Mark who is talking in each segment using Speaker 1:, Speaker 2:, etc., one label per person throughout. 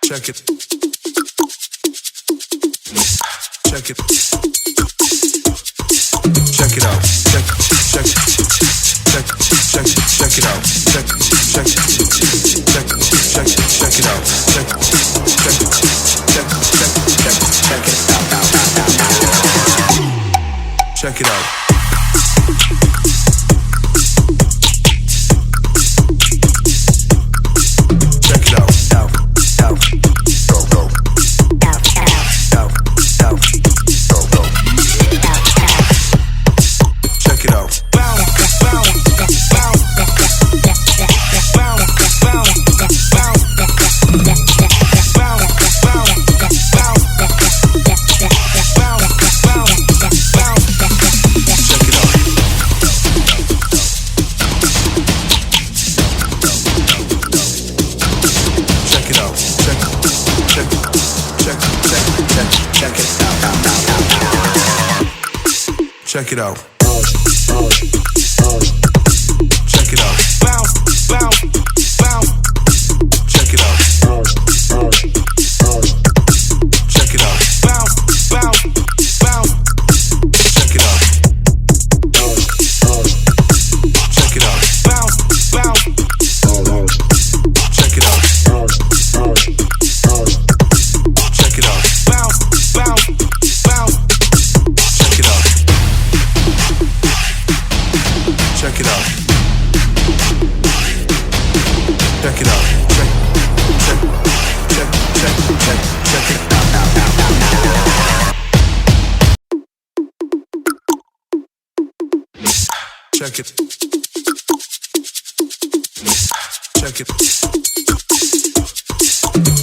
Speaker 1: Check it. Check it. Check it out. Check it out. Check it out. Check it out. Check it out. Check it out. Bounce, bounce, bounce. Check it out. Check it out. Bounce, bounce, bounce. Check it out. Check it out. Bounce, bounce. Check it out. Check it out. Bounce, bounce, bounce. Check it out. Check it out. Check it out. Check it out. Check it. Check it.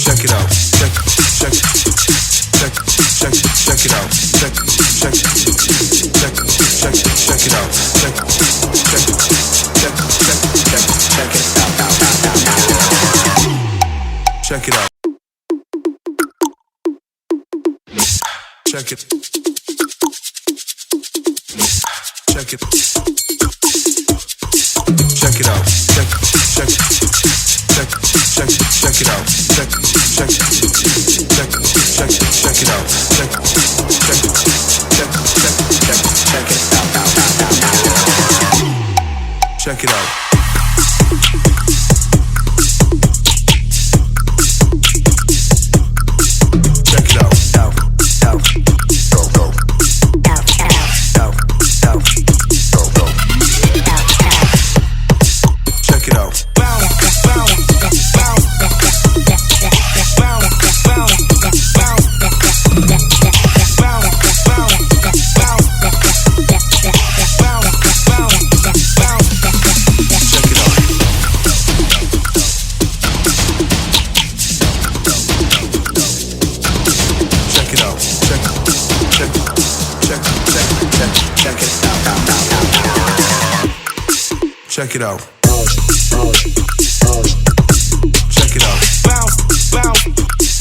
Speaker 1: Check it out. Check it out. Check it out. Check it out. Check it. Check it. Check it out. Check it out. Check it out. Check it out. Check it out. Check it out. Bounce, bounce,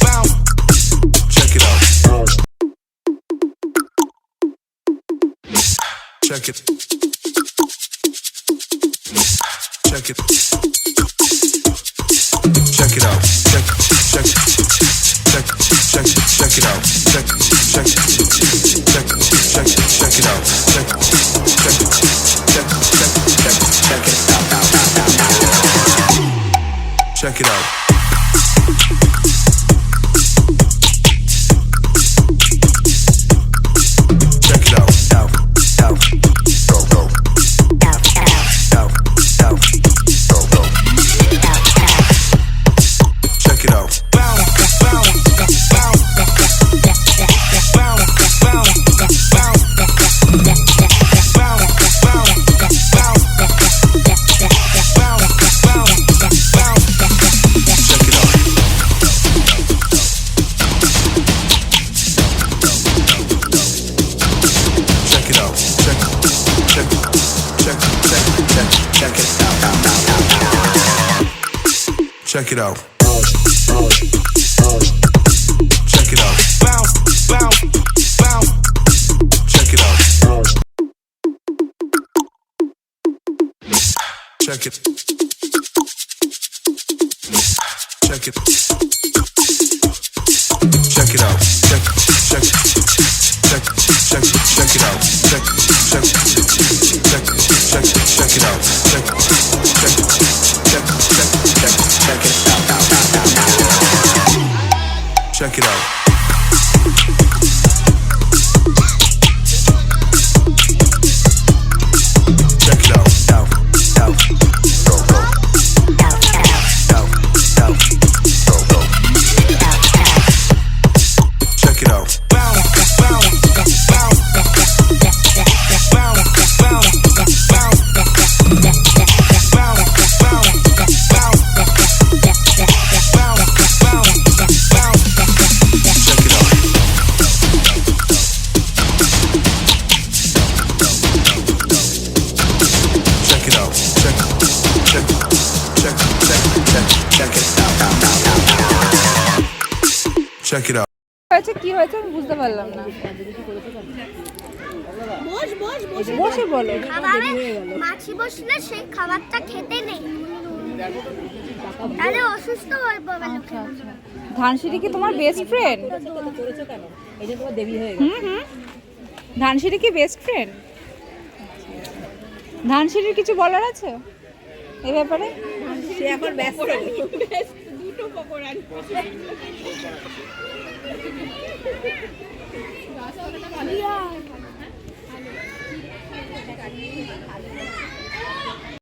Speaker 1: bounce. Check it out. Check it. Check it. Check it out. Check it out. Check it out. Check it out. Check it out. Check it out. Bounce, bounce, bounce. Check it out. Check it. Check it. Check it out. Check it out. Out, out, go, go. Out, out, out, go, go. Check it out. Bounce, bounce, bounce, bounce, bounce, bounce, bounce. Check it out.
Speaker 2: হয়েছে কি হয়েছে আমি বুঝতে পারলাম না। বসে বলো।
Speaker 3: খাবারে মাছি বসলে সেই খাবারটা খেতে নেই, তাহলে অসুস্থ হয়ে পড়বে লোকে।
Speaker 2: ধানসিঁড়ি কি তোমার বেস্ট ফ্রেন্ড? ধানসিঁড়ি কি বেস্ট ফ্রেন্ড? ধানসিঁড়ির কিছু বলার আছে এই ব্যাপারে?
Speaker 4: সে এখন ব্যস্ত।
Speaker 2: দুটো পকোড়া